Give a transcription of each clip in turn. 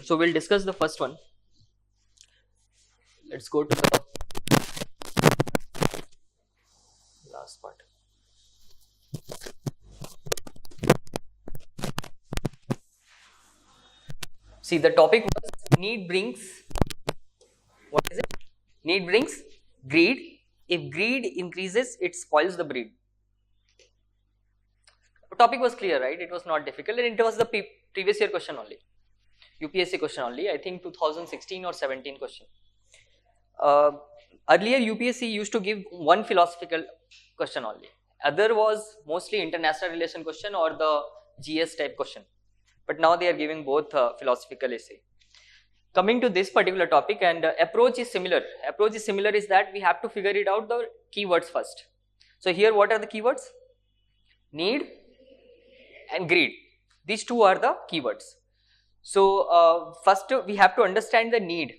So we'll discuss the first one. Let's go to the last part. See, the topic was need brings, what is it? Need brings greed. If greed increases, it spoils the breed. The topic was clear, right? It was not difficult, and it was the previous year question only. UPSC question only, I think 2016 or 17 question. Earlier UPSC used to give one philosophical question only. Other was mostly international relation question or the GS type question. But now they are giving both philosophical essay. Coming to this particular topic, and approach is similar. Approach is similar is that we have to figure it out the keywords first. So here what are the keywords? Need and greed. These two are the keywords. So first we have to understand the need.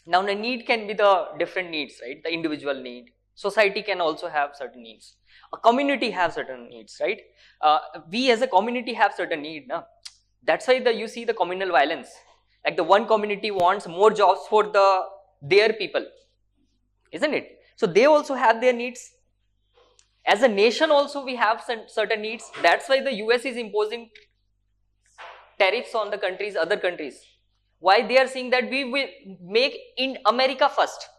Now the need can be the different needs, right? The individual need. Society can also have certain needs. A community have certain needs, right? We as a community have certain need. Na? That's why you see the communal violence. Like the one community wants more jobs for their people, isn't it? So they also have their needs. As a nation also we have certain needs. That's why the US is imposing tariffs on the countries, other countries. Why? They are saying that we will make in America first.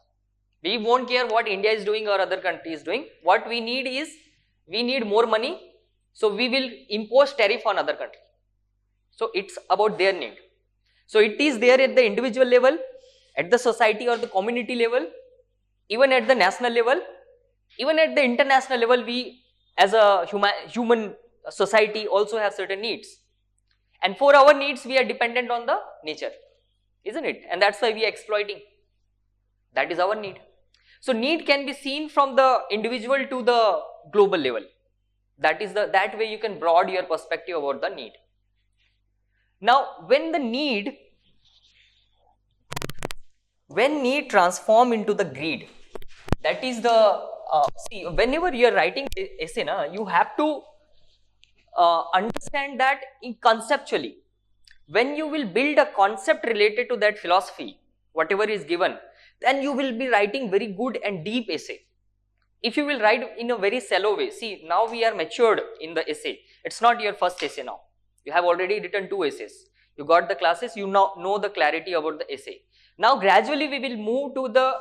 We won't care what India is doing or other country is doing. What we need is, we need more money. So we will impose tariff on other country. So it's about their need. So it is there at the individual level, at the society or the community level, even at the national level, even at the international level, we as a human society also have certain needs. And for our needs, we are dependent on the nature, isn't it? And that's why we are exploiting. That is our need. So need can be seen from the individual to the global level. That way you can broaden your perspective about the need. Now, when need transform into the greed, that is the, see, whenever you are writing essay, you have to understand that conceptually. When you will build a concept related to that philosophy, whatever is given, then you will be writing very good and deep essay. If you will write in a very shallow way, see, now we are matured in the essay. It's not your first essay now. You have already written 2 essays. You got the classes, you now know the clarity about the essay. Now gradually we will move to the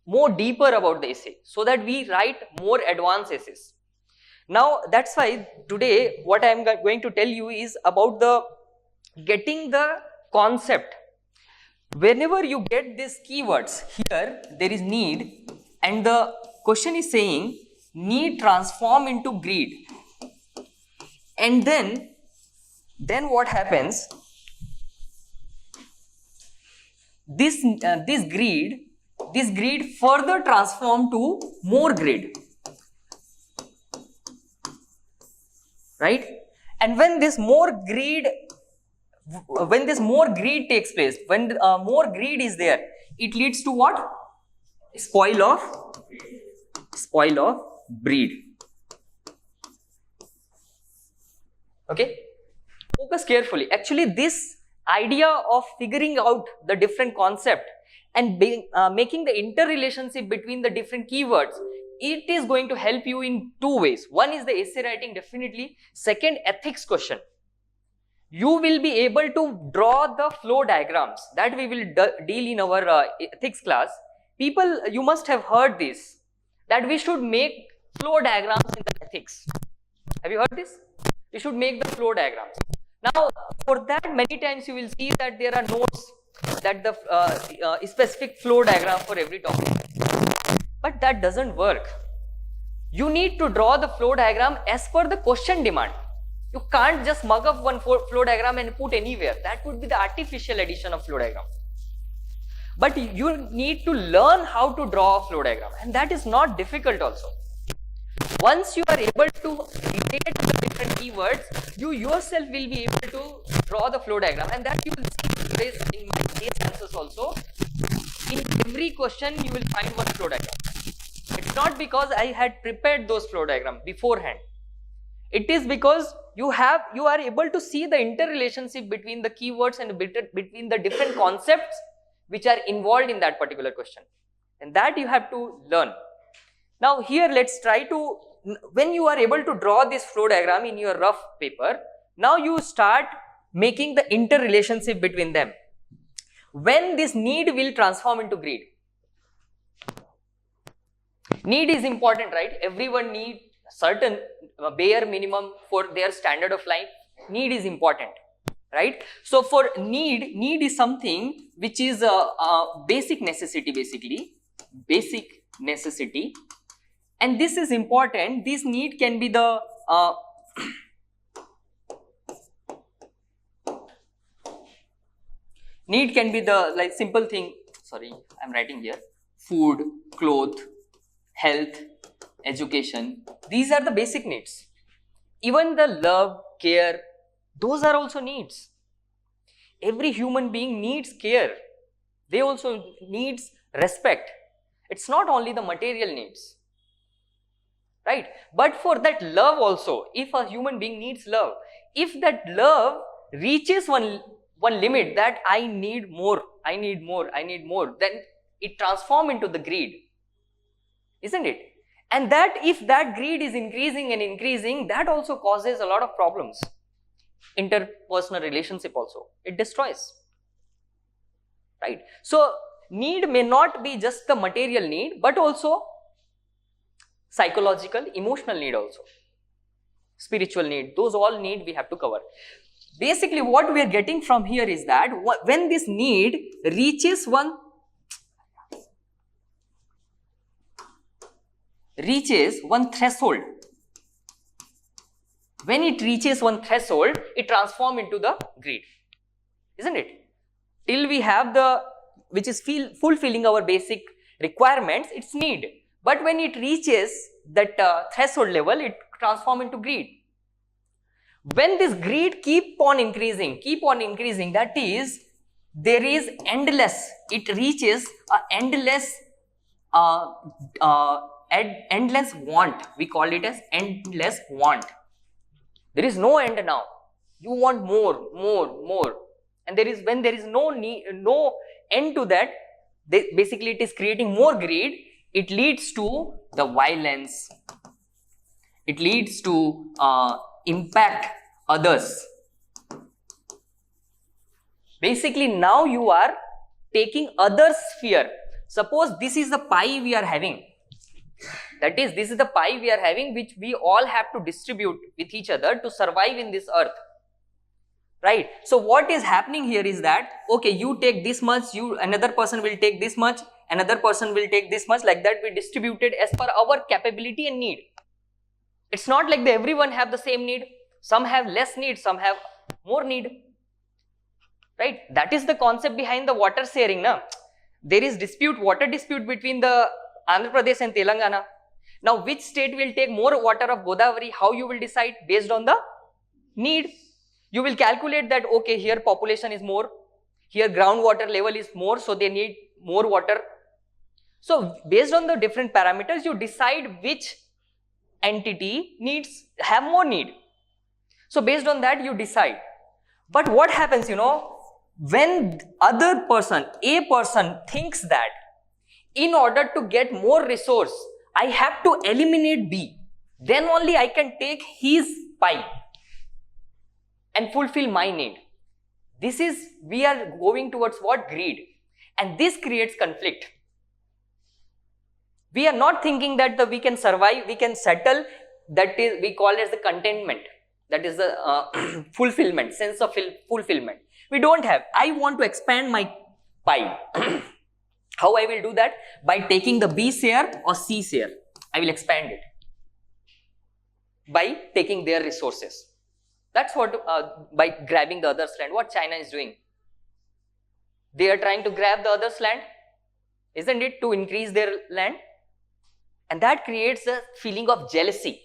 more deeper about the essay, so that we write more advanced essays. Now that's why today what I am going to tell you is about the getting the concept. Whenever you get these keywords, here there is need, and the question is saying need transform into greed. And then what happens? This greed further transform to more greed, right? And when this more greed takes place, when more greed is there, it leads to what? Spoil of breed. Okay, focus carefully. Actually, this idea of figuring out the different concept and making the interrelationship between the different keywords, it is going to help you in 2 ways. One is the essay writing, definitely. Second, ethics question. You will be able to draw the flow diagrams that we will deal in our ethics class. People, you must have heard this, that we should make flow diagrams in the ethics. Have you heard this? We should make the flow diagrams. Now, for that, many times you will see that there are notes that the specific flow diagram for every topic. But that doesn't work. You need to draw the flow diagram as per the question demand. You can't just mug up one flow diagram and put anywhere. That would be the artificial addition of flow diagram. But you need to learn how to draw a flow diagram, and that is not difficult also. Once you are able to relate the different keywords, you yourself will be able to draw the flow diagram, and that you will see in my case answers also. In every question you will find one flow diagram. It's not because I had prepared those flow diagram beforehand. It is because you are able to see the interrelationship between the keywords and between the different concepts which are involved in that particular question, and that you have to learn. Now here let's try to, when you are able to draw this flow diagram in your rough paper, now you start making the interrelationship between them. When this need will transform into greed. Need is important, right? Everyone needs certain bare minimum for their standard of life. Need is important, right? So for need is something which is a basic necessity, basically basic necessity, and this is important. This need can be the need can be the like simple thing, sorry, I'm writing here: food, clothes, health, education. These are the basic needs. Even the love, care, those are also needs. Every human being needs care. They also needs respect. It's not only the material needs, right? But for that love also, if a human being needs love, if that love reaches one limit, that I need more, I need more, I need more, then it transforms into the greed, isn't it? And that if that greed is increasing and increasing, that also causes a lot of problems. Interpersonal relationship also, it destroys, right? So need may not be just the material need, but also psychological, emotional need also, spiritual need, those all need we have to cover. Basically what we are getting from here is that when this need reaches one threshold, when it reaches one threshold, it transforms into the greed, isn't it? Till we have the, which is fulfilling our basic requirements, it's need. But when it reaches that threshold level, it transforms into greed. When this greed keep on increasing, that is, there is endless, it reaches a endless endless want. We call it as endless want. There is no end now. You want more, and when there is no need, no end to that, basically it is creating more greed. It leads to the violence. It leads to impact others. Basically now you are taking others' fear. Suppose this is the pie we are having. That is, this is the pie we are having, which we all have to distribute with each other to survive in this earth, right? So what is happening here is that, okay, you take this much, another person will take this much, another person will take this much, like that we distributed as per our capability and need. It's not like everyone have the same need. Some have less need, some have more need, right? That is the concept behind the water sharing. There is water dispute between the Andhra Pradesh and Telangana. Now which state will take more water of Godavari? How you will decide? Based on the need. You will calculate that, okay, here population is more, here groundwater level is more, so they need more water. So based on the different parameters, you decide which entity have more need. So based on that you decide. But what happens, when a person thinks that in order to get more resource, I have to eliminate B, then only I can take his pie and fulfill my need. We are going towards what? Greed. And this creates conflict. We are not thinking that we can survive, we can settle, that is, we call it as the contentment. That is the fulfillment, sense of fulfillment. We don't have. I want to expand my pie. How I will do that? By taking the B share or C share. I will expand it by taking their resources. That's what, by grabbing the other's land, what China is doing. They are trying to grab the other's land, isn't it, to increase their land? And that creates a feeling of jealousy,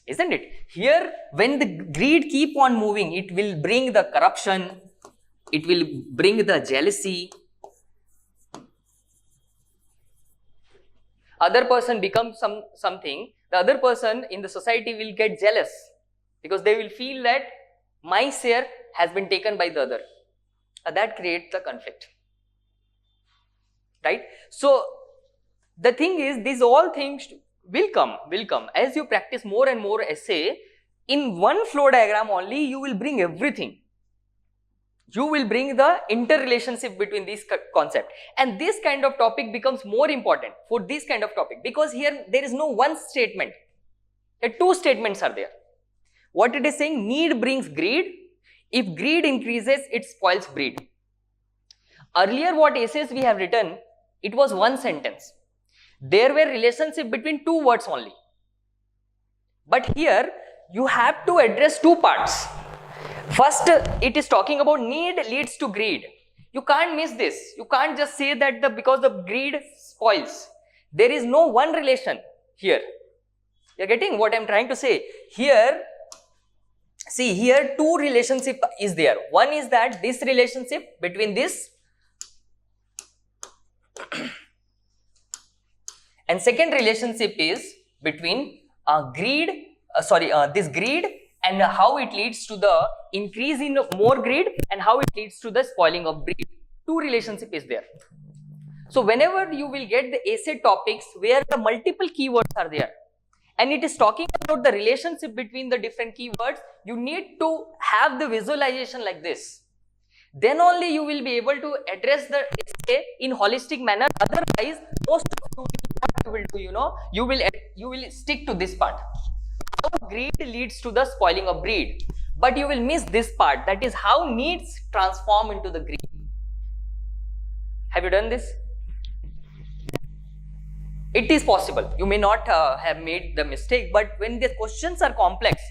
isn't it? Here, when the greed keep on moving, it will bring the corruption, it will bring the jealousy. Other person becomes something the other person in the society will get jealous because they will feel that my share has been taken by the other. That creates the conflict, right? So the thing is, these all things will come as you practice more and more essay. In one flow diagram only, you will bring everything. You will bring the interrelationship between these concepts, and this kind of topic becomes more important for this kind of topic, because here there is no one statement. Two statements are there. What it is saying, need brings greed. If greed increases, it spoils breed. Earlier what essays we have written, it was one sentence. There were relationship between two words only. But here you have to address two parts. First, it is talking about need leads to greed. You can't miss this. You can't just say that because the greed spoils. There is no one relation here. You are getting what I am trying to say? Here, see, here two relationship is there. One is that this relationship between this and second relationship is between this greed and how it leads to the increase in more greed and how it leads to the spoiling of breed. Two relationship is there. So whenever you will get the essay topics where the multiple keywords are there and it is talking about the relationship between the different keywords, you need to have the visualization like this. Then only you will be able to address the essay in holistic manner. Otherwise, most of you will do, you will stick to this part. How greed leads to the spoiling of breed, but you will miss this part, that is how needs transform into the greed. Have you done this? It is possible. You may not have made the mistake, but when the questions are complex,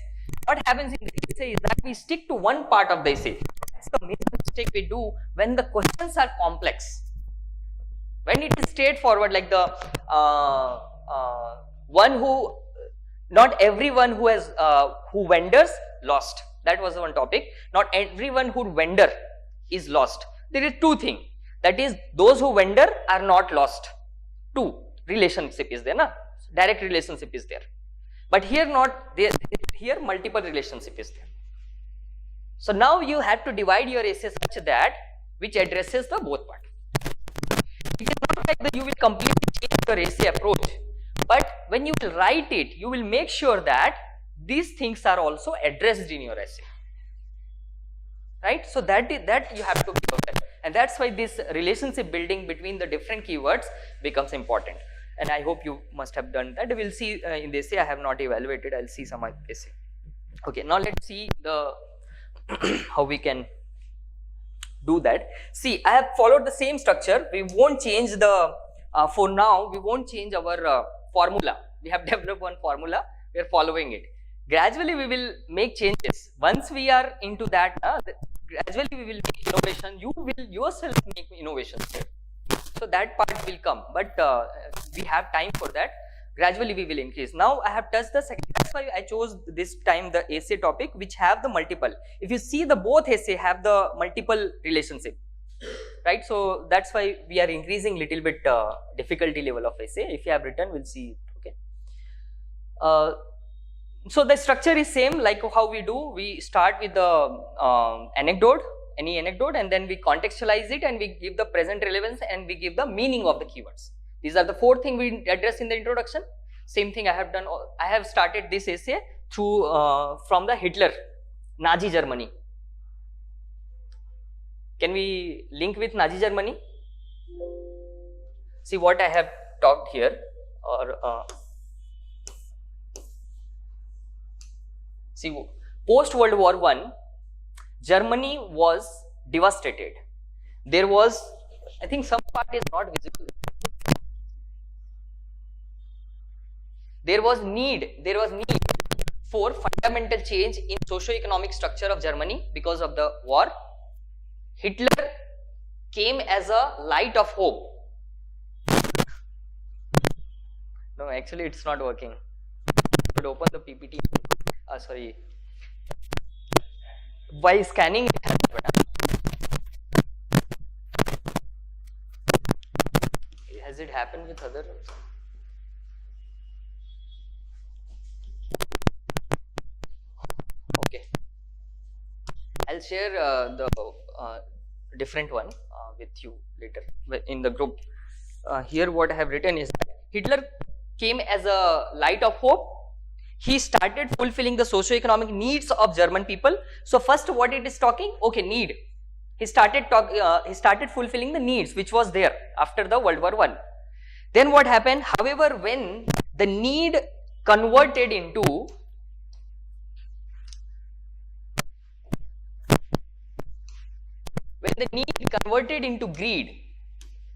what happens in the essay is that we stick to one part of the essay. That's the major mistake we do when the questions are complex. When it is straightforward, like the one who, not everyone who has who vendors lost. That was one topic. Not everyone who vendor is lost. There is two things. That is, those who vendor are not lost. Two, relationship is there, na? Direct relationship is there. But here not there. Here multiple relationship is there. So now you have to divide your essay such that which addresses the both part. It is not like that you will completely change your essay approach. But when you will write it, you will make sure that these things are also addressed in your essay, right? So that you have to be aware, and that's why this relationship building between the different keywords becomes important. And I hope you must have done that. We'll see in the essay. I have not evaluated. I'll see some essay. Okay, now let's see the how we can do that. See, I have followed the same structure. We won't change the for now. We won't change our formula. We have developed one formula. We are following it. Gradually, we will make changes. Once we are into that, gradually we will make innovation. You will yourself make innovations here. So that part will come, but we have time for that. Gradually we will increase. Now I have touched the second. That's why I chose this time the essay topic which have the multiple. If you see, the both essay have the multiple relationship, right? So that's why we are increasing little bit difficulty level of essay. If you have written, we'll see. Okay. So the structure is same like how we do. We start with the anecdote, any anecdote, and then we contextualize it and we give the present relevance and we give the meaning of the keywords. These are the four things we address in the introduction. Same thing I have done. I have started this essay through from the Hitler, Nazi Germany. Can we link with Nazi Germany? See what I have talked here, or see, post World War I, Germany was devastated. There was, I think some part is not visible. There was need for fundamental change in socio-economic structure of Germany because of the war. Hitler came as a light of hope. No, actually it's not working. Could open the PPT. Sorry. By scanning it has happened. Has it happened with other? I'll share the different one with you later in the group. Here what I have written is that Hitler came as a light of hope. He started fulfilling the socio-economic needs of German people. So first what it is talking, okay, need. He started fulfilling the needs which was there after the World War I. Then what happened? However, when the need converted into greed,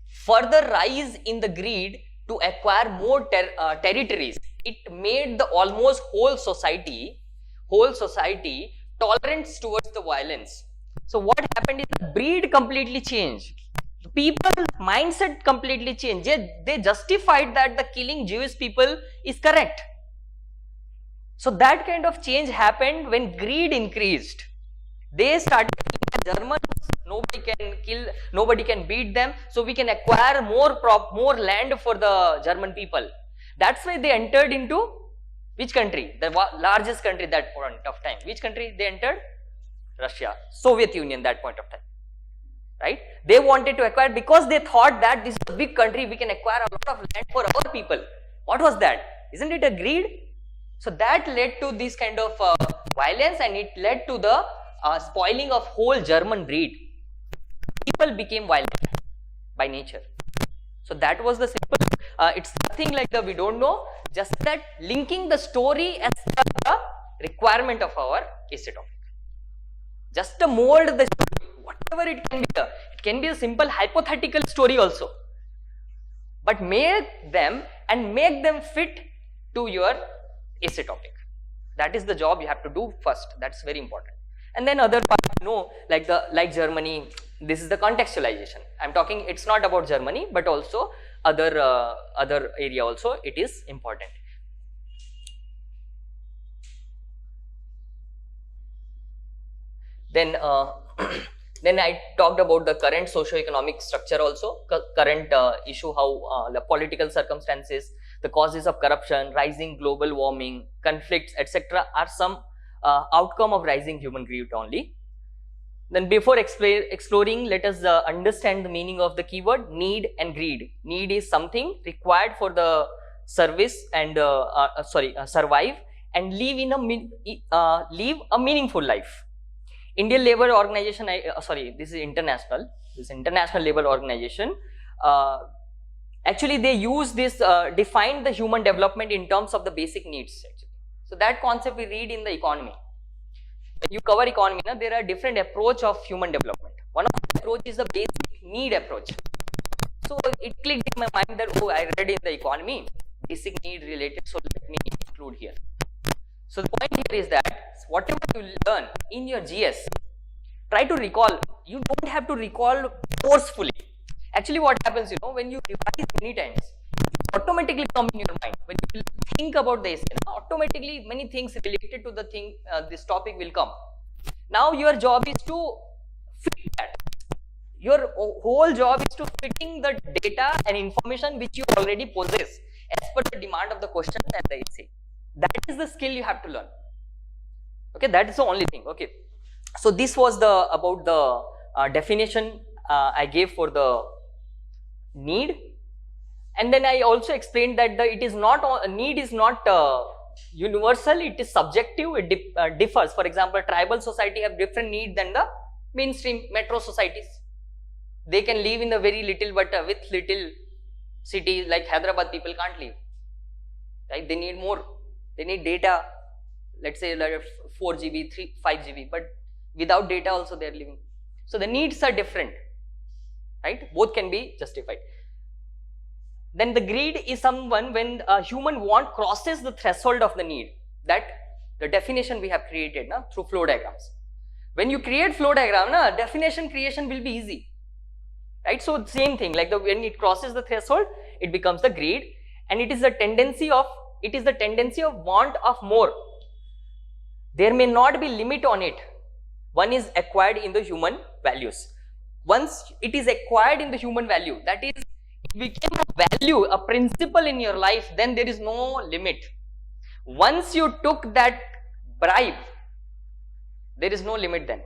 further rise in the greed to acquire more territories, it made the almost whole society tolerant towards the violence. So what happened is the breed completely changed. People's mindset completely changed. They justified that the killing Jewish people is correct. So that kind of change happened when greed increased. They started thinking Germans, nobody can kill, nobody can beat them, so we can acquire more land for the German people. That's why they entered into which country? The largest country that point of time. Which country they entered? Russia, Soviet Union that point of time. Right? They wanted to acquire because they thought that this is a big country, we can acquire a lot of land for our people. What was that? Isn't it a greed? So that led to this kind of violence, and it led to the spoiling of whole German breed. People became violent by nature. So that was the simple, it's nothing like the we don't know, just that linking the story as the requirement of our essay topic. Just to mold the story, whatever it can be a simple hypothetical story also, but make them fit to your essay topic. That is the job you have to do first. That's very important. And then other part, like Germany, this is the contextualization. I'm talking, it's not about Germany, but also other area also, it is important. Then then I talked about the current socio-economic structure also, current issue, how the political circumstances, the causes of corruption, rising global warming, conflicts, etc. are some outcome of rising human greed only. Then before exploring, let us understand the meaning of the keyword need and greed. Need is something required for the service and survive and live a meaningful life. Indian Labour Organization, this is international. This International Labour Organization. Actually, they use this define the human development in terms of the basic needs. Actually. So that concept we read in the economy. When you cover economy, there are different approach of human development. One of the approach is the basic need approach. So it clicked in my mind that, oh, I read in the economy, basic need related, so let me include here. So the point here is that whatever you learn in your GS, try to recall. You don't have to recall forcefully. Actually, what happens, when you revise many times, it automatically come in your mind. When you think about the essay, automatically many things related to the thing, this topic will come. Now your job is to fit that. Your whole job is to fitting the data and information which you already possess as per the demand of the question and the essay. That is the skill you have to learn. Okay, that is the only thing. Okay, so this was about the definition I gave for the need, and then I also explained that need is not universal. It is subjective. It differs. For example, tribal society have different need than the mainstream metro societies. They can live in a very little, but with little cities like Hyderabad, people can't live. Right? They need more. They need data, let's say like 4 GB, 5 GB, but without data also they are living. So the needs are different, right? Both can be justified. Then the greed is someone when a human want crosses the threshold of the need. That the definition we have created through flow diagrams. When you create flow diagram, definition creation will be easy, right? So same thing, like when it crosses the threshold, it becomes the greed, and it is the tendency of want of more. There may not be limit on it. One is acquired in the human values. Once it is acquired in the human value, that is, it became a value, a principle in your life, then there is no limit. Once you took that bribe, there is no limit then.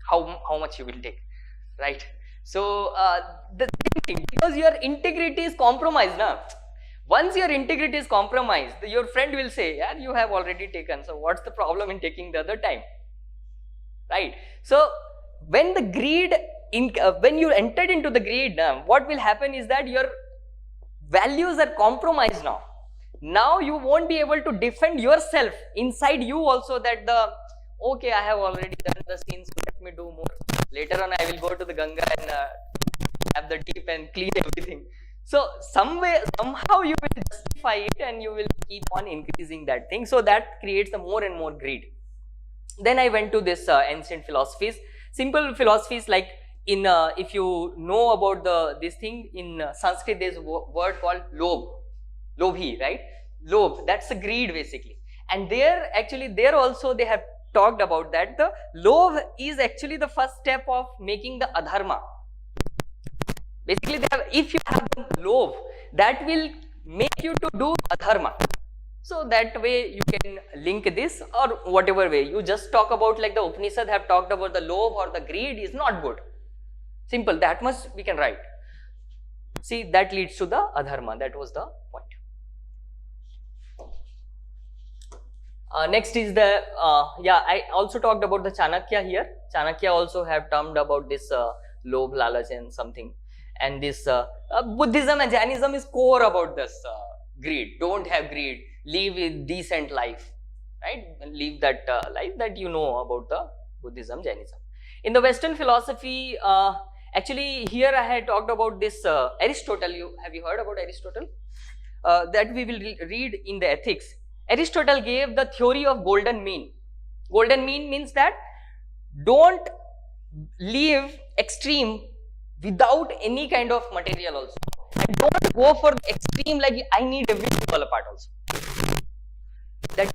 how much you will take, right? So the thing, because your integrity is compromised now. Once your integrity is compromised, your friend will say, yeah, you have already taken, so what's the problem in taking the other time, right? So when the greed, when you entered into the greed, what will happen is that your values are compromised now. Now you won't be able to defend yourself inside you also, that okay, I have already done the sins, let me do more. Later on I will go to the Ganga and have the dip and clean everything. So somehow you will justify it and you will keep on increasing that thing. So that creates a more and more greed. Then I went to this ancient philosophies, simple philosophies like in if you know about this thing, in Sanskrit there is a word called lobhi, right? Lob, that's a greed basically. And there also they have talked about that the lob is actually the first step of making the adharma. Basically, if you have the lob, that will make you to do adharma. So that way you can link this, or whatever way you just talk about, like the Upanishad have talked about the lob or the greed is not good. Simple, that much we can write. See, that leads to the adharma. That was the point. Next is the I also talked about the Chanakya here. Chanakya also have termed about this lob, lalach and something. And this Buddhism and Jainism is core about this greed. Don't have greed. Live a decent life, right? Live that life that you know about the Buddhism, Jainism. In the Western philosophy, actually here I had talked about this Aristotle. Have you heard about Aristotle? That we will read in the Ethics. Aristotle gave the theory of golden mean. Golden mean means that don't live extreme without any kind of material also, and don't go for the extreme like I need everything to fall apart also. That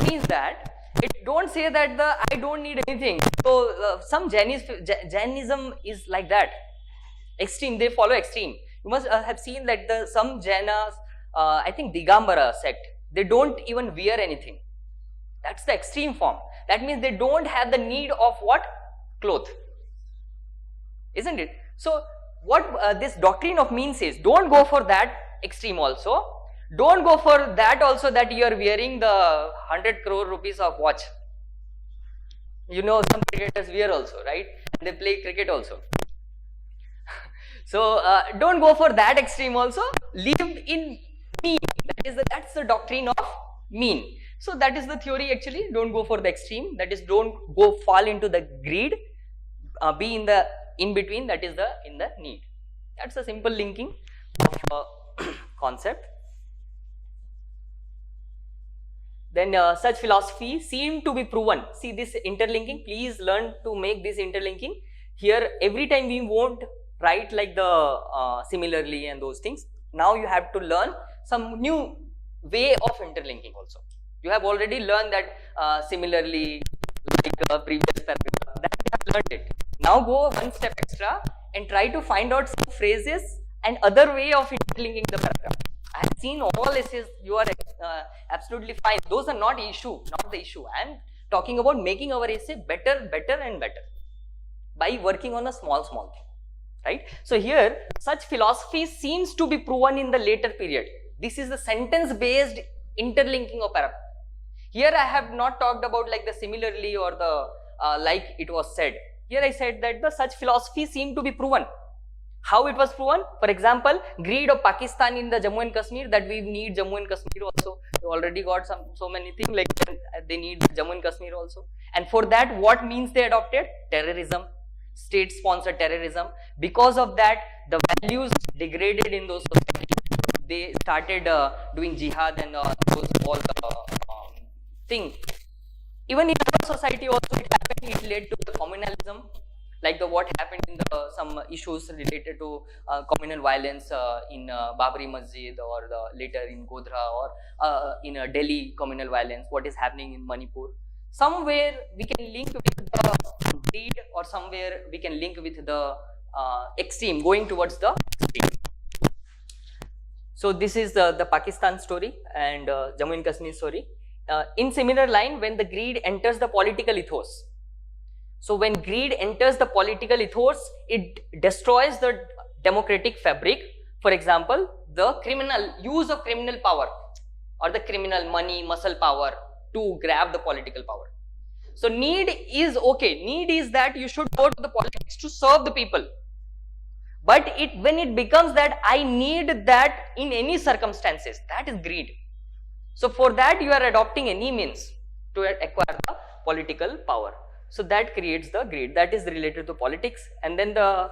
means that it don't say that I don't need anything. So some Jainism is like that, extreme. They follow extreme. You must have seen that some Jainas, I think Digambara sect, they don't even wear anything. That's the extreme form. That means they don't have the need of what? Cloth, isn't it? So what this doctrine of mean says, don't go for that extreme also. Don't go for that also, that you are wearing the 100 crore rupees of watch. You know, some cricketers wear also, right? They play cricket also. So don't go for that extreme also. Live in mean. That's the doctrine of mean. So that is the theory actually. Don't go for the extreme. That is, don't go fall into the greed. Be in the in between. That is in the need. That's a simple linking of concept. Then such philosophy seem to be proven. See this interlinking. Please learn to make this interlinking. Here every time we won't write like the similarly and those things. Now you have to learn some new way of interlinking also. You have already learned that similarly, like previous paragraph, that you have learned it. Now go one step extra and try to find out some phrases and other way of interlinking the paragraph. I have seen all essays, you are absolutely fine. Those are not the issue. I am talking about making our essay better and better by working on a small thing, right? So here, such philosophy seems to be proven in the later period. This is the sentence-based interlinking of paragraph. Here I have not talked about like the similarly or the like it was said. Here I said that the such philosophy seemed to be proven. How it was proven? For example, greed of Pakistan in the Jammu and Kashmir, that we need Jammu and Kashmir also. We already got so many things, like they need Jammu and Kashmir also. And for that, what means they adopted? Terrorism, state-sponsored terrorism. Because of that, the values degraded in those societies. They started doing jihad and those all things. Even in our society also it happened. It led to the communalism, like what happened in some issues related to communal violence in Babri Masjid, or later in Godhra, or in Delhi communal violence, what is happening in Manipur. Somewhere we can link with the greed, or somewhere we can link with the extreme, going towards the extreme. So this is the Pakistan story and Jammu and Kashmir story. In similar line, when the greed enters the political ethos, So when greed enters the political ethos, it destroys the democratic fabric. For example, the criminal use of criminal power or the criminal money, muscle power to grab the political power. So need is okay. Need is that you should go to the politics to serve the people. But when it becomes that I need that in any circumstances, that is greed. So for that you are adopting any means to acquire the political power. So that creates the greed. That is related to politics. And then the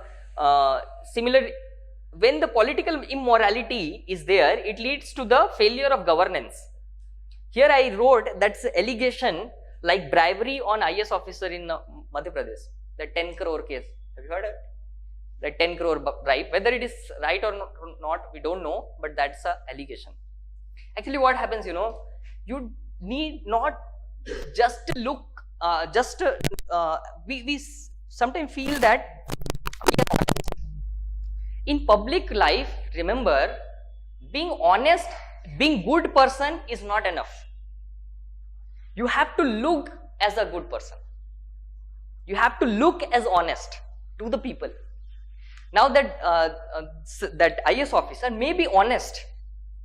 similar, when the political immorality is there, it leads to the failure of governance. Here I wrote that's allegation like bribery on IAS officer in Madhya Pradesh, the 10 crore case. Have you heard of it? The 10 crore bribe, whether it is right or not, we don't know, but that's a allegation. Actually what happens, you need not just look, we sometimes feel that in public life, remember, being honest, being good person is not enough. You have to look as a good person. You have to look as honest to the people. Now that that IAS officer may be honest,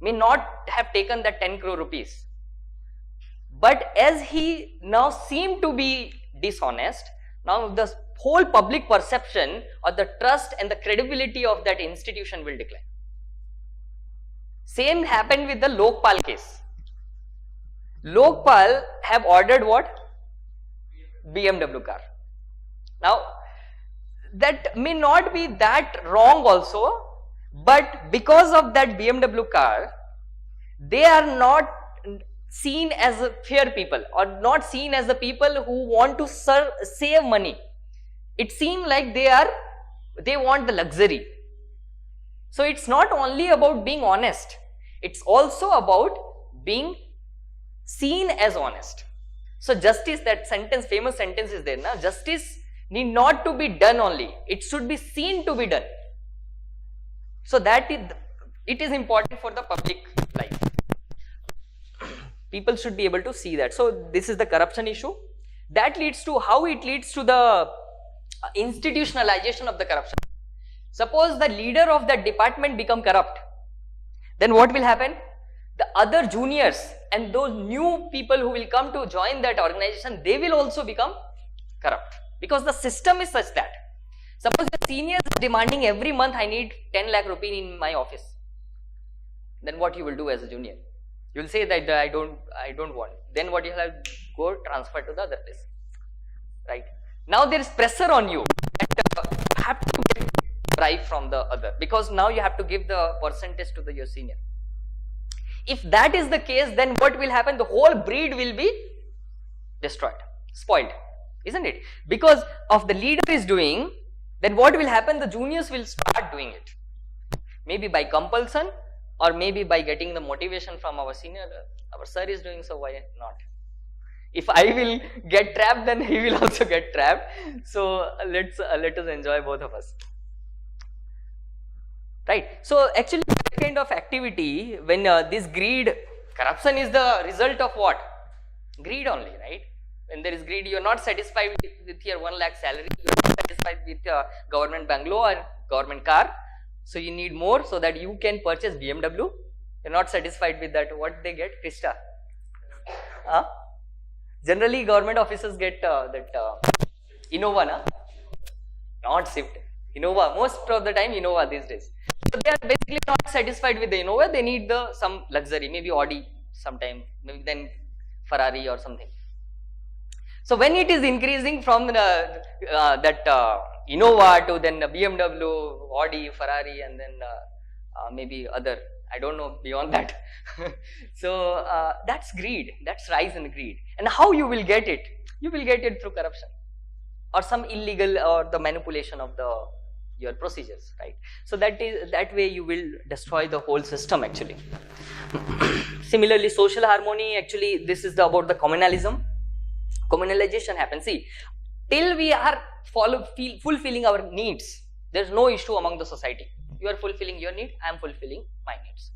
may not have taken that 10 crore rupees, but as he now seemed to be dishonest, now the whole public perception or the trust and the credibility of that institution will decline. Same happened with the Lokpal case. Lokpal have ordered what? BMW car. Now that may not be that wrong also, but because of that BMW car, they are not seen as fair people or not seen as the people who want to save money. It seems like they want the luxury. So it's not only about being honest, it's also about being seen as honest. So justice, that sentence, famous sentence is there now, justice need not to be done only, it should be seen to be done. So that it is important for the public life. People should be able to see that. So this is the corruption issue. That leads to how it leads to the institutionalization of the corruption. Suppose the leader of that department become corrupt, then what will happen? The other juniors and those new people who will come to join that organization, they will also become corrupt, because the system is such that, suppose the senior is demanding every month I need 10 lakh rupees in my office, then what you will do as a junior? You will say that I don't want. Then what you have, go transfer to the other place, right? Now there is pressure on you that you have to get bribe from the other, because now you have to give the percentage to your senior. If that is the case, then what will happen? The whole breed will be destroyed, spoiled, isn't it? Because of the leader is doing, then what will happen? The juniors will start doing it, maybe by compulsion or maybe by getting the motivation from our senior. Our sir is doing, so why not? If I will get trapped, then he will also get trapped. So let us enjoy, both of us, right? So actually that kind of activity, when this greed, corruption is the result of what? Greed only, right? When there is greed, you are not satisfied with your 1 lakh salary, you are not satisfied with government bungalow or government car, so you need more so that you can purchase BMW. You are not satisfied with that. What they get? Krista. Generally government officers get that Innova, na? Not Swift. Innova, most of the time Innova these days. So they are basically not satisfied with the Innova, they need some luxury, maybe Audi sometime, maybe then Ferrari or something. So when it is increasing from that Innova to then BMW, Audi, Ferrari, and then maybe other, I don't know beyond that. So that's greed, that's rise in greed. And how you will get it? You will get it through corruption or some illegal or the manipulation of your procedures, right? So that way you will destroy the whole system actually. Similarly, social harmony, actually this is about the communalism. Communalization happens. See, till we are fulfilling our needs, there is no issue among the society. You are fulfilling your need, I am fulfilling my needs.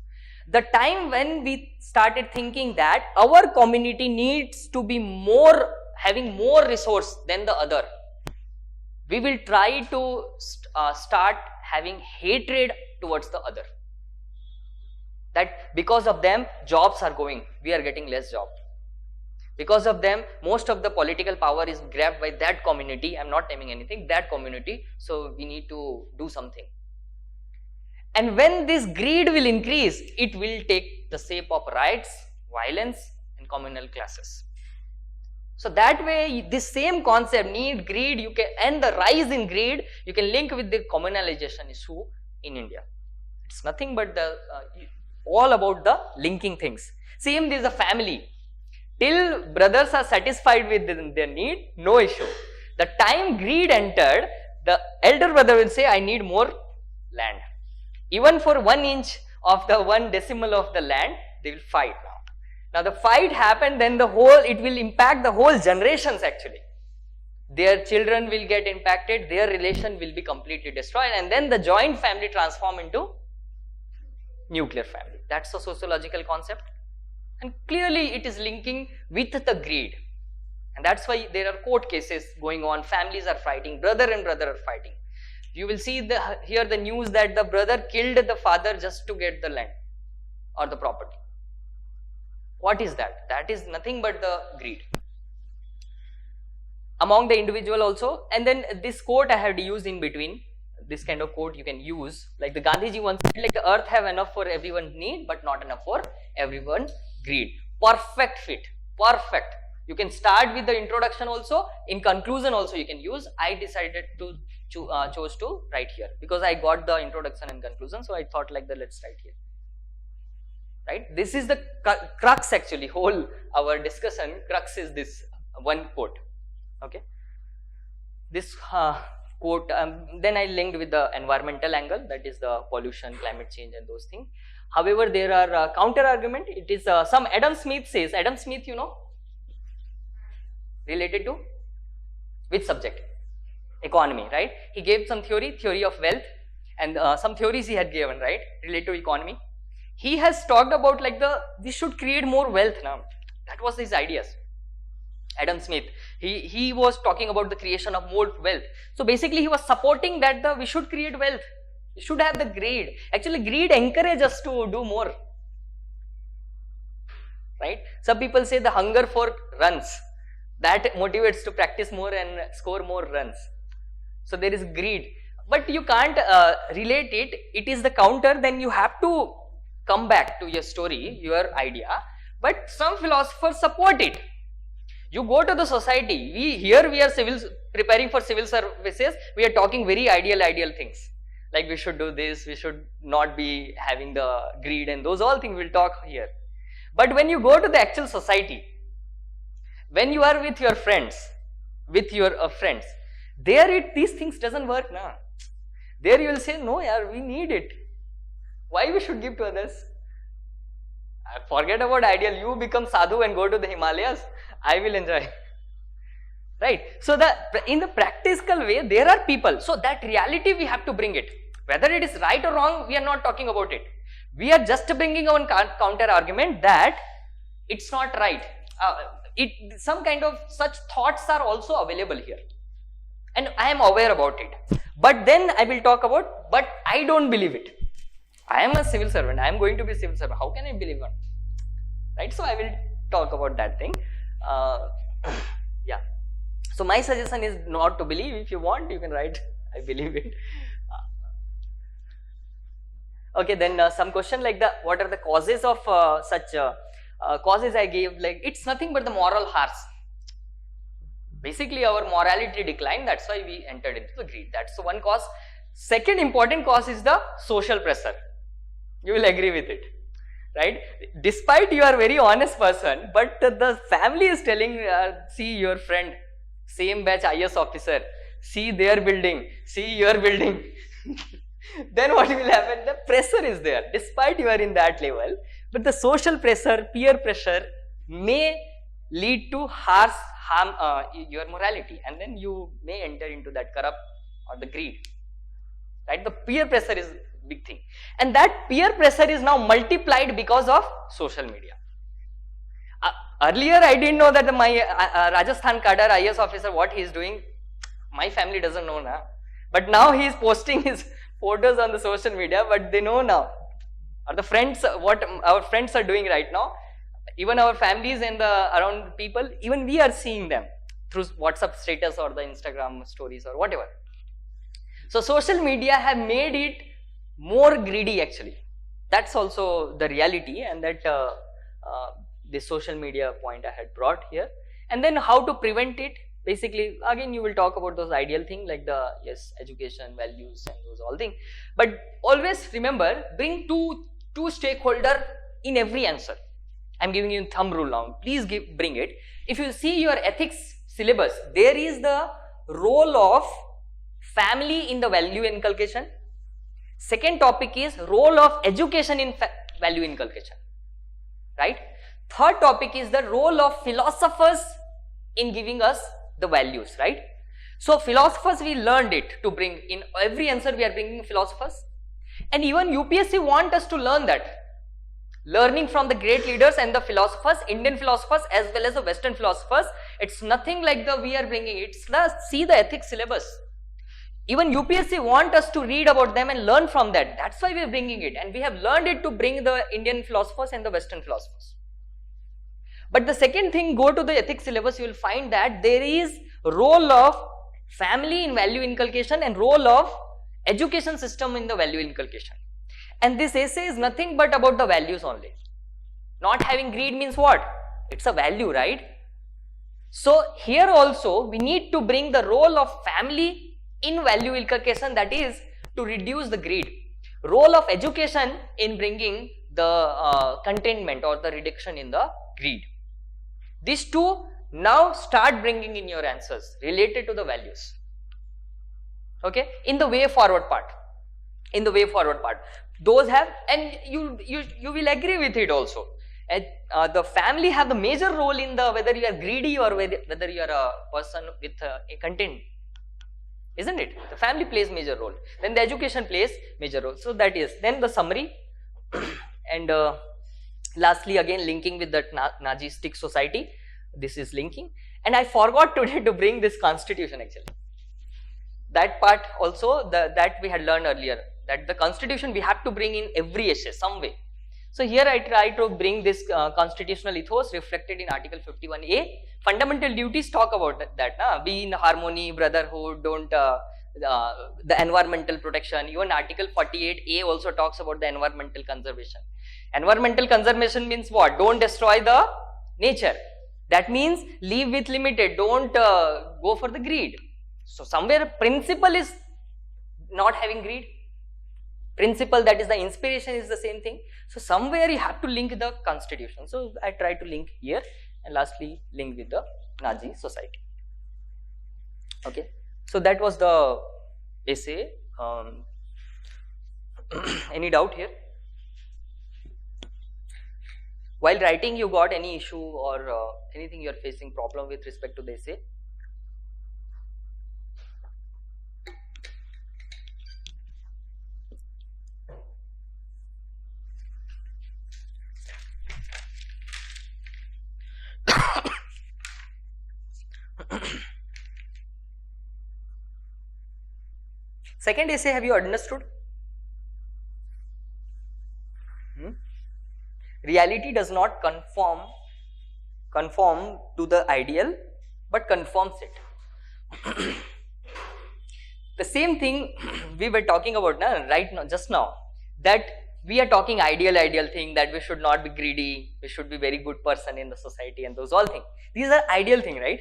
The time when we started thinking that our community needs to be having more resource than the other, we will try to start having hatred towards the other. That because of them, jobs are going, we are getting less job. Because of them, most of the political power is grabbed by that community. I'm not naming anything, that community. So we need to do something. And when this greed will increase, it will take the shape of riots, violence, and communal classes. So that way, this same concept, need, greed, you can, and the rise in greed, you can link with the communalization issue in India. It's nothing but the all about the linking things. Same, there is a family. Till brothers are satisfied with their need, no issue. The time greed entered, the elder brother will say, I need more land. Even for 1 inch of the 1 decimal of the land, they will fight now. Now the fight happened, then it will impact the whole generations actually. Their children will get impacted, their relation will be completely destroyed, and then the joint family transform into nuclear family. That's the sociological concept. And clearly it is linking with the greed. And that's why there are court cases going on, families are fighting, brother and brother are fighting. You will see here the news that the brother killed the father just to get the land or the property. What is that? That is nothing but the greed. Among the individual also, and then this quote I had used in between, this kind of quote you can use, like the Gandhiji once said, like the earth have enough for everyone's need, but not enough for everyone's greed. Perfect fit, perfect. You can start with the introduction also, in conclusion also you can use. I decided to chose to write here because I got the introduction and conclusion, so I thought like let's write here. Right? This is the crux actually, whole our discussion crux is this one quote. Okay. This quote, then I linked with the environmental angle, that is the pollution, climate change and those things. However, there are counter argument. It is some Adam Smith says, Adam Smith, you know, related to which subject? Economy, right? He gave some theory of wealth, and some theories he had given, right, related to economy. He has talked about like we should create more wealth now. That was his ideas. Adam Smith, he was talking about the creation of more wealth. So basically he was supporting that we should create wealth. We should have the greed. Actually greed encourages us to do more. Right? Some people say the hunger for runs, that motivates to practice more and score more runs. So there is greed. But you can't relate it. It is the counter, then you have to come back to your story, your idea. But some philosophers support it. You go to the society, we are preparing for civil services, we are talking very ideal things. Like we should do this, we should not be having the greed, and those all things we'll talk here. But when you go to the actual society, when you are with your friends, there these things doesn't work now. There you will say, no yaar, we need it. Why we should give to others? Forget about ideal, you become sadhu and go to the Himalayas, I will enjoy. Right? So in the practical way, there are people. So that reality we have to bring it. Whether it is right or wrong, we are not talking about it. We are just bringing on counter argument that it's not right. Some kind of such thoughts are also available here. And I am aware about it. But then I will talk about, but I don't believe it. I am a civil servant. I am going to be a civil servant. How can I believe it? Right? So I will talk about that thing. Yeah. So my suggestion is not to believe. If you want, you can write, I believe it. Okay, then some question like what are the causes of such causes I gave, like it's nothing but the moral hearts. Basically our morality declined, that's why we entered into the greed. That's the one cause. Second important cause is the social pressure. You will agree with it, right? Despite you are very honest person, but the family is telling, see your friend, same batch IAS officer, see their building, see your building. Then what will happen? The pressure is there, despite you are in that level, but the social pressure, peer pressure may lead to harm your morality, and then you may enter into that corrupt or the greed. Right? The peer pressure is big thing, and that peer pressure is now multiplied because of social media. Earlier I didn't know that my Rajasthan cadre IAS officer, what he is doing, My family doesn't know now, but now he is posting his photos on the social media, but they know now. Or the friends, what our friends are doing right now, even our families and the around people, even we are seeing them through WhatsApp status or the Instagram stories or whatever. So social media have made it more greedy actually. That's also the reality, and that the social media point I had brought here. And then how to prevent it. Basically, again, you will talk about those ideal things like the education, values, and those all things. But always remember, bring two stakeholder in every answer. I'm giving you a thumb rule now. Please bring it. If you see your ethics syllabus, there is the role of family in the value inculcation. Second topic is role of education in value inculcation, right? Third topic is the role of philosophers in giving us the values, right? So philosophers, we learned it to bring in every answer. We are bringing philosophers, and even UPSC want us to learn that, learning from the great leaders and the philosophers, Indian philosophers as well as the Western philosophers. It's nothing like the we are bringing it. See the ethics syllabus. Even UPSC want us to read about them and learn from that. That's why we are bringing it, and we have learned it to bring the Indian philosophers and the Western philosophers. But the second thing, go to the ethics syllabus, you will find that there is role of family in value inculcation and role of education system in the value inculcation. And this essay is nothing but about the values only. Not having greed means what? It's a value, right? So here also we need to bring the role of family in value inculcation, that is to reduce the greed. Role of education in bringing the contentment or the reduction in the greed. These two now start bringing in your answers related to the values. Okay, in the way forward part. In the way forward part, those have, and you will agree with it also. The family have the major role in the whether you are greedy or whether you are a person with a content, isn't it? The family plays major role. Then the education plays major role. So that is then the summary, and lastly again linking with that Nazistic society. This is linking, and I forgot today to bring this constitution actually. That part also that we had learned earlier, that the constitution we have to bring in every essay some way. So here I try to bring this constitutional ethos reflected in Article 51A. Fundamental duties talk about that, be in harmony, brotherhood, don't the environmental protection. Even Article 48A also talks about the environmental conservation. Environmental conservation means what? Don't destroy the nature. That means live with limited, don't go for the greed. So somewhere principle is not having greed. Principle, that is the inspiration, is the same thing. So somewhere you have to link the constitution. So I try to link here, and lastly link with the Nazi society. Okay, so that was the essay. Any doubt here? While writing, you got any issue or anything you are facing problem with respect to the essay? Second essay, have you understood? Reality does not conform to the ideal, but conforms it. The same thing we were talking about right now, just now, that we are talking ideal thing, that we should not be greedy, we should be very good person in the society, and those all things. These are ideal thing, right?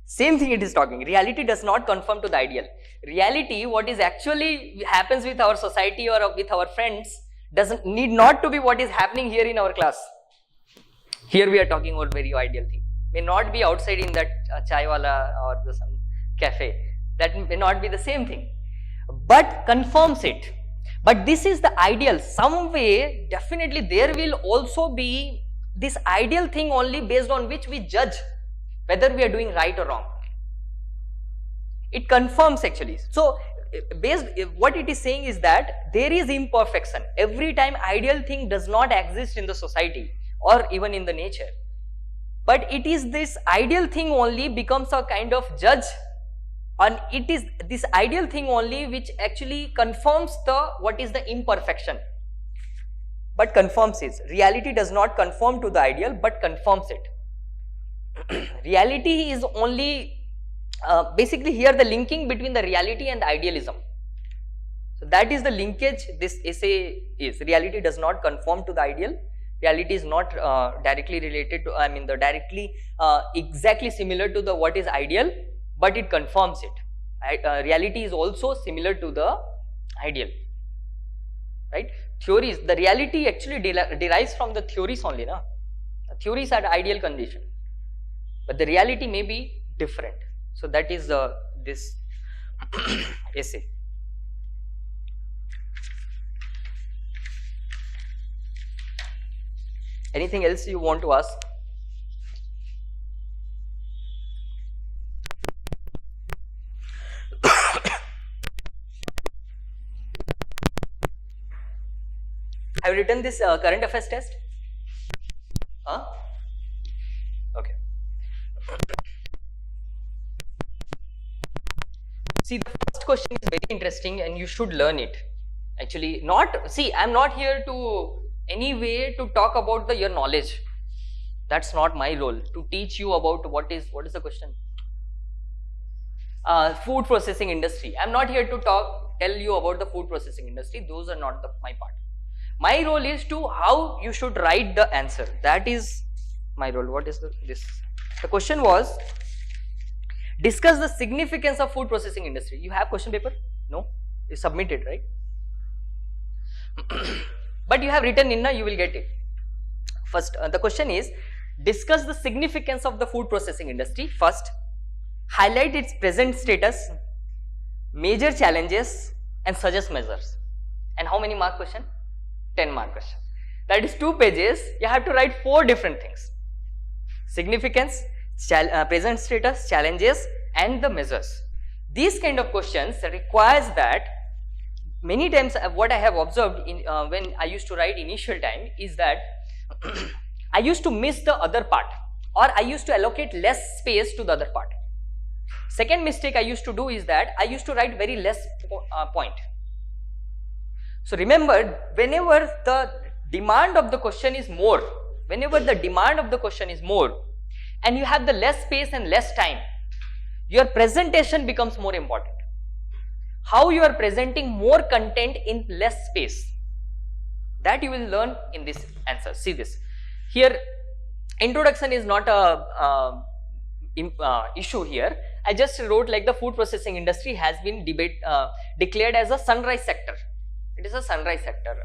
Same thing it is talking. Reality does not conform to the ideal. Reality, what is actually happens with our society or with our friends, doesn't need not to be what is happening here in our class. Here we are talking about very ideal thing. May not be outside in that chai wala or some cafe. That may not be the same thing, but confirms it. But this is the ideal. Some way, definitely there will also be this ideal thing only based on which we judge whether we are doing right or wrong. It confirms actually. So based, what it is saying is that there is imperfection. Every time ideal thing does not exist in the society or even in the nature. But it is this ideal thing only becomes a kind of judge And it is this ideal thing only which actually confirms what is the imperfection, but confirms it. Reality does not conform to the ideal but confirms it. Reality is only basically here the linking between the reality and the idealism. So that is the linkage this essay is. Reality does not conform to the ideal. Reality is not directly related to, directly exactly similar to the what is ideal, but it confirms it. Reality is also similar to the ideal, right? Theories, the reality actually derives from the theories only, na? The theories are the ideal condition, but the reality may be different. So that is this essay. Anything else you want to ask? Have you written this current affairs test? Huh? Okay. See, the first question is very interesting and you should learn it. Actually, I'm not here to any way to talk about your knowledge. That's not my role, to teach you about what is the question? Food processing industry. I'm not here to tell you about the food processing industry. Those are not my part. My role is to how you should write the answer. That is my role. What is this? The question was, discuss the significance of food processing industry. You have question paper? No? You submitted, right? But you have written in, you will get it. First, the question is, discuss the significance of the food processing industry. First, highlight its present status, major challenges and suggest measures. And how many mark question? 10 mark question. That is 2 pages. You have to write 4 different things. Significance, present status, challenges and the measures. These kind of questions requires that many times what I have observed when I used to write initial time is that I used to miss the other part, or I used to allocate less space to the other part. Second mistake I used to do is that I used to write very less point. So remember, whenever the demand of the question is more, and you have the less space and less time, your presentation becomes more important. How you are presenting more content in less space, that you will learn in this answer. See this. Here, introduction is not a issue here. I just wrote like the food processing industry has been declared as a sunrise sector. It is a sunrise sector.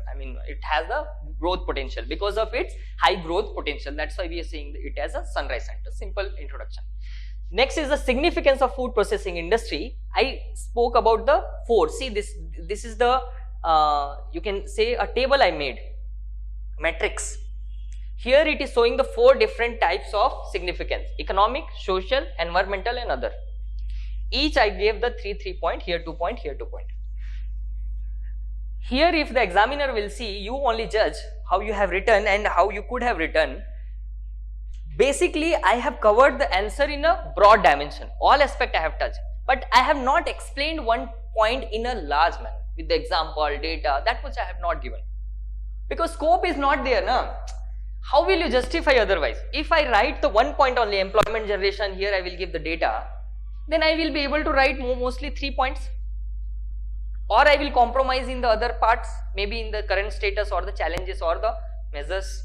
It has the growth potential because of its high growth potential. That's why we are saying it as a sunrise sector. Simple introduction. Next is the significance of food processing industry. I spoke about the 4. See this is the you can say a table I made, matrix. Here it is showing the 4 different types of significance: economic, social, environmental and other. Each I gave the 3 point, here 2 point, here 2 point. Here if the examiner will see, you only judge how you have written and how you could have written. Basically, I have covered the answer in a broad dimension. All aspect I have touched, but I have not explained one point in a large manner with the example, data, that much I have not given. Because scope is not there, na? How will you justify otherwise? If I write the 1 point only, employment generation, here I will give the data, then I will be able to write mostly 3 points. Or I will compromise in the other parts, maybe in the current status or the challenges or the measures.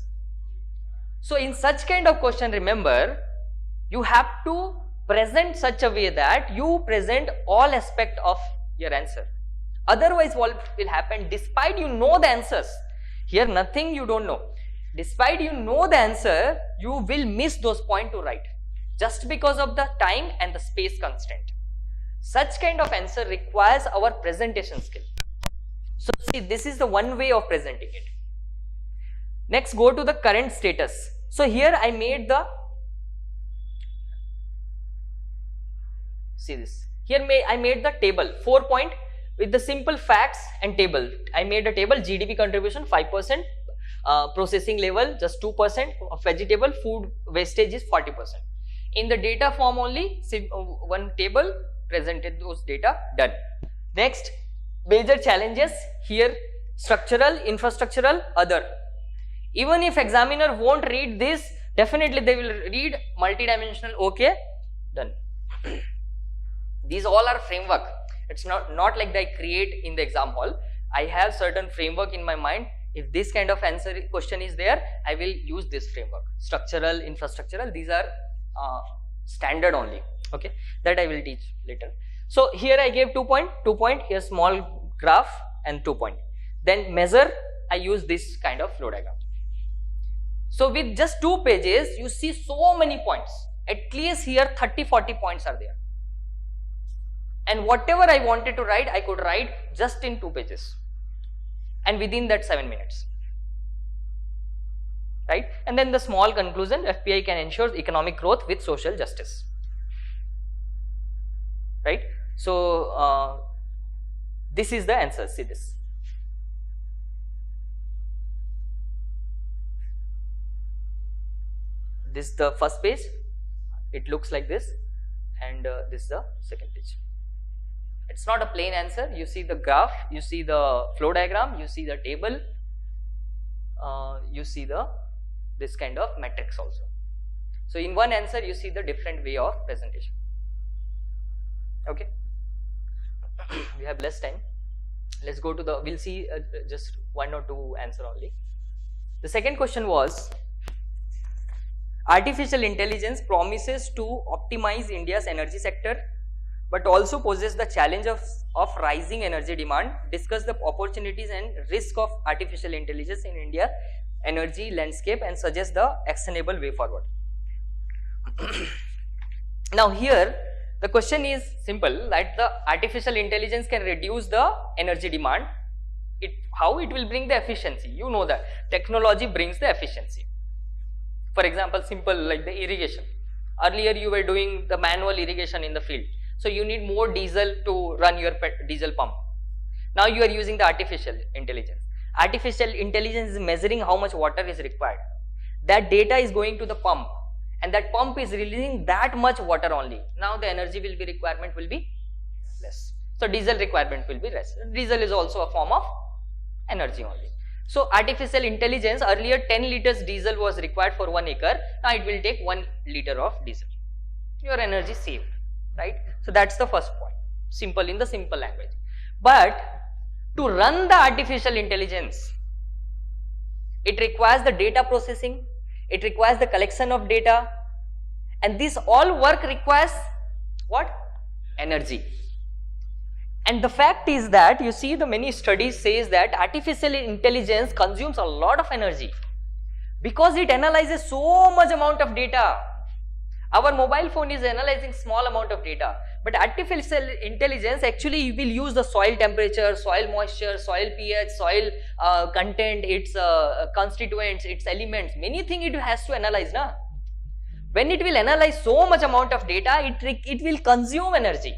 So in such kind of question, remember, you have to present such a way that you present all aspect of your answer. Otherwise, what will happen, despite you know the answers, here nothing you don't know. Despite you know the answer, you will miss those points to write just because of the time and the space constraint. Such kind of answer requires our presentation skill. So see, this is the one way of presenting it. Next, go to the current status. So here I made the, see this, here I made the table, 4 point with the simple facts and table. I made a table, GDP contribution 5%, processing level just 2%, of vegetable, food wastage is 40%. In the data form only, one table, presented those data, done. Next, major challenges here, structural, infrastructural, other. Even if examiner won't read this, definitely they will read multidimensional, okay, done. These all are framework. It's not like that I create in the exam hall. I have certain framework in my mind. If this kind of answer question is there, I will use this framework. Structural, infrastructural, these are standard only. Okay, that I will teach later. So here I gave 2 point, here small graph and 2 point. Then measure, I use this kind of flow diagram. So with just 2 pages, you see so many points. At least here 30-40 points are there. And whatever I wanted to write, I could write just in 2 pages. And within that 7 minutes. Right? And then the small conclusion, FPI can ensure economic growth with social justice. Right? So, this is the answer. See this. This is the first page. It looks like this. And this is the second page. It's not a plain answer. You see the graph, you see the flow diagram, you see the table, you see this kind of matrix also. So in one answer, you see the different way of presentation. Okay. We have less time. Let's go to we'll see just 1 or 2 answer only. The second question was, artificial intelligence promises to optimize India's energy sector, but also poses the challenge of rising energy demand. Discuss the opportunities and risk of artificial intelligence in India energy landscape and suggest the actionable way forward. Now here the question is simple, that the artificial intelligence can reduce the energy demand. How it will bring the efficiency? You know that technology brings the efficiency. For example, simple like the irrigation. Earlier you were doing the manual irrigation in the field. So you need more diesel to run your diesel pump. Now you are using the artificial intelligence. Artificial intelligence is measuring how much water is required. That data is going to the pump, and that pump is releasing that much water only. Now the energy requirement will be less. So diesel requirement will be less. Diesel is also a form of energy only. So artificial intelligence, earlier 10 liters diesel was required for 1 acre. Now it will take 1 liter of diesel. Your energy saved. Right? So that's the first point, simple in the simple language. But to run the artificial intelligence, it requires the data processing, it requires the collection of data, and this all work requires what? Energy. And the fact is that you see the many studies says that artificial intelligence consumes a lot of energy because it analyzes so much amount of data. Our mobile phone is analyzing small amount of data, but artificial intelligence actually will use the soil temperature, soil moisture, soil pH, soil content, its constituents, its elements, many things it has to analyze. Na? When it will analyze so much amount of data, it will consume energy.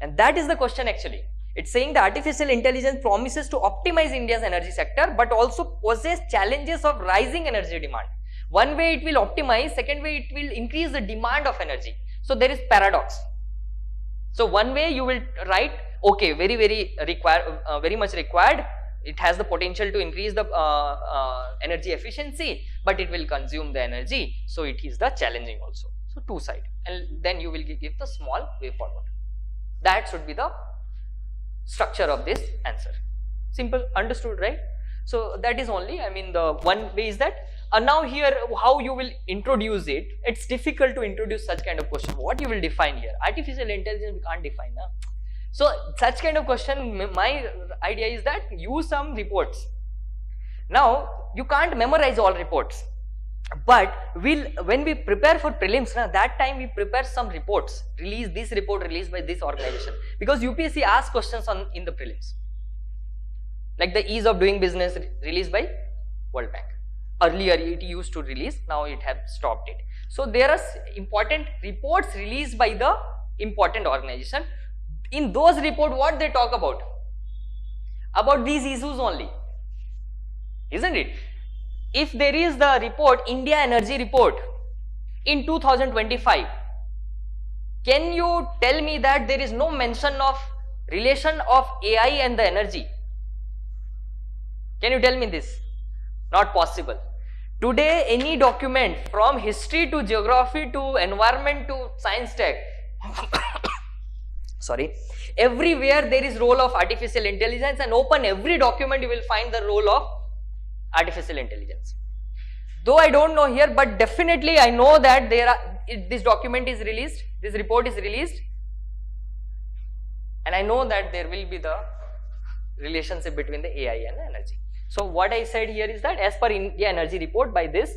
And that is the question actually. It's saying the artificial intelligence promises to optimize India's energy sector, but also poses challenges of rising energy demand. One way it will optimize, second way it will increase the demand of energy. So there is paradox. So one way you will write, okay, very much required. It has the potential to increase the energy efficiency, but it will consume the energy. So it is the challenging also. So two side, and then you will give the small way forward. That should be the structure of this answer. Simple, understood, right? So that is only, I mean, the one way is that. Now here, how you will introduce it, it's difficult to introduce such kind of question. What you will define here? Artificial intelligence we can't define. Na? So such kind of question, my idea is that use some reports. Now you can't memorize all reports, but when we prepare for prelims, that time we prepare some reports, release this report released by this organization, because UPSC asks questions in the prelims, like the ease of doing business released by World Bank. Earlier it used to release, now it has stopped it. So there are important reports released by the important organization. In those reports, what they talk about? About these issues only, isn't it? If there is the report, India Energy Report in 2025, Can you tell me that there is no mention of relation of AI and the energy? Can you tell me this? Not possible. Today, any document from history to geography to environment to science tech, sorry, everywhere there is role of artificial intelligence, and open every document you will find the role of artificial intelligence. Though I don't know here, but definitely I know that this document is released, this report is released, and I know that there will be the relationship between the AI and the energy. So what I said here is that as per India Energy Report, by this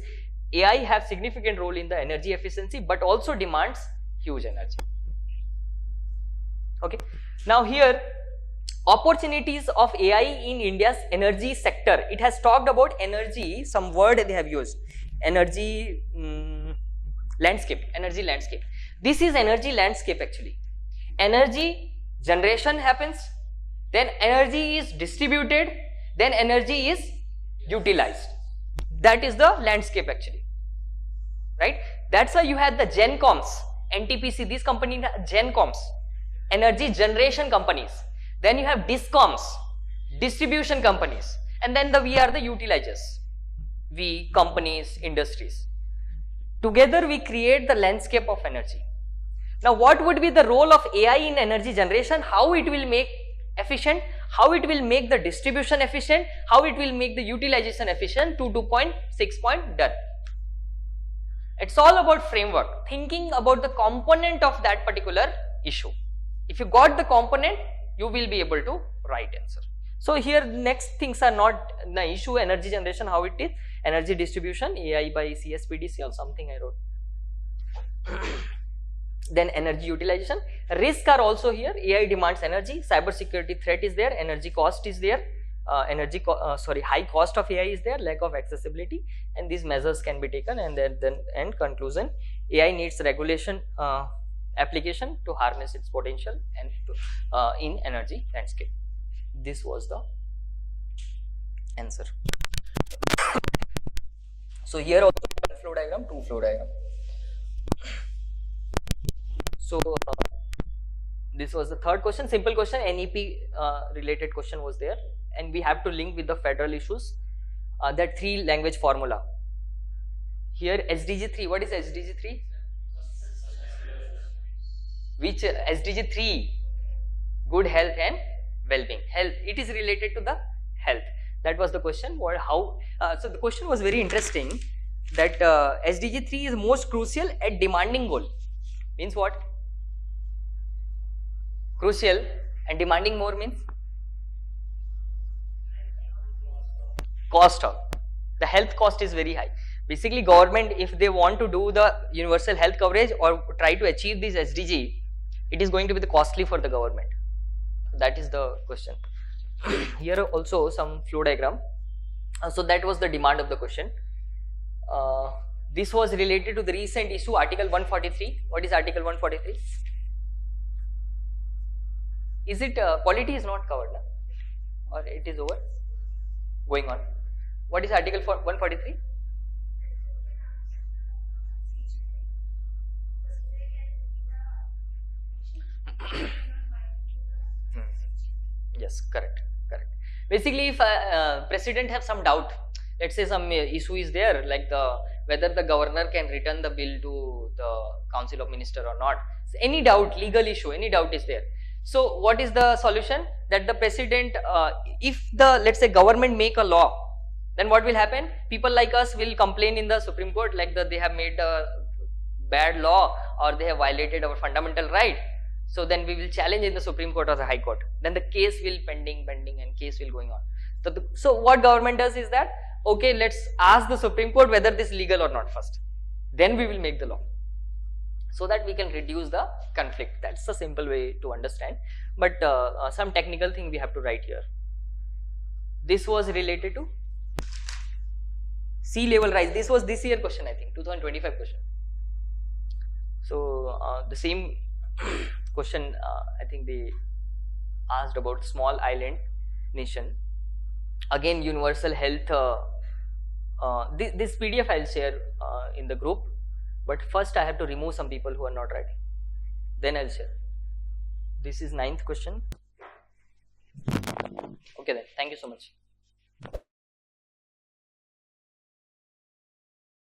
AI have significant role in the energy efficiency, but also demands huge energy. Okay. Now here, opportunities of AI in India's energy sector. It has talked about energy, some word they have used, energy landscape, energy landscape. This is energy landscape actually. Energy generation happens, then energy is distributed, then energy is utilized. That is the landscape actually, right? That's why you had the Gencoms, NTPC, these companies are Gencoms, energy generation companies. Then you have Discoms, distribution companies, and then we are the utilizers, we companies, industries. Together we create the landscape of energy. Now what would be the role of AI in energy generation? How it will make efficient, how it will make the distribution efficient, how it will make the utilization efficient, 2.6 point done. It's all about framework, thinking about the component of that particular issue. If you got the component, you will be able to write answer. So here next things are not the issue, energy generation, how it is, energy distribution, AI by CSPDC or something I wrote. Then energy utilization, risk are also here, AI demands energy, cyber security threat is there, energy cost is there, high cost of AI is there, lack of accessibility, and these measures can be taken, and then end conclusion, AI needs regulation application to harness its potential and in energy landscape. This was the answer. So here also one flow diagram, two flow diagram. So this was the third question, simple question, NEP related question was there, and we have to link with the federal issues, that 3 language formula. Here SDG 3, what is SDG 3? Which SDG 3? Good health and well-being. Health, it is related to the health. That was the question. Or how? So the question was very interesting. That SDG 3 is most crucial at demanding goal. Means what? Crucial and demanding more means cost of. The health cost is very high. Basically, government, if they want to do the universal health coverage or try to achieve this SDG, it is going to be the costly for the government. That is the question. Here also some flow diagram. So that was the demand of the question. This was related to the recent issue, Article 143. What is Article 143? Is it polity is not covered, or it is over? Going on. What is Article 143? Yes, correct. Basically, if president have some doubt, let's say some issue is there, like whether the governor can return the bill to the council of minister or not. So any doubt, legal issue, any doubt is there. So what is the solution? That the president, if the, let's say, government make a law, then what will happen? People like us will complain in the Supreme Court, like they have made a bad law or they have violated our fundamental right. So then we will challenge in the Supreme Court or the High Court. Then the case will pending and case will going on. So what government does is that, okay, let's ask the Supreme Court whether this is legal or not first. Then we will make the law, so that we can reduce the conflict. That's a simple way to understand. But some technical thing we have to write here. This was related to sea level rise. This was this year question, I think, 2025 question. So the same question, I think they asked about small island nation. Again, universal health. This PDF I'll share in the group. But first I have to remove some people who are not writing. then I'll share. This is 9th question. Okay then, thank you so much.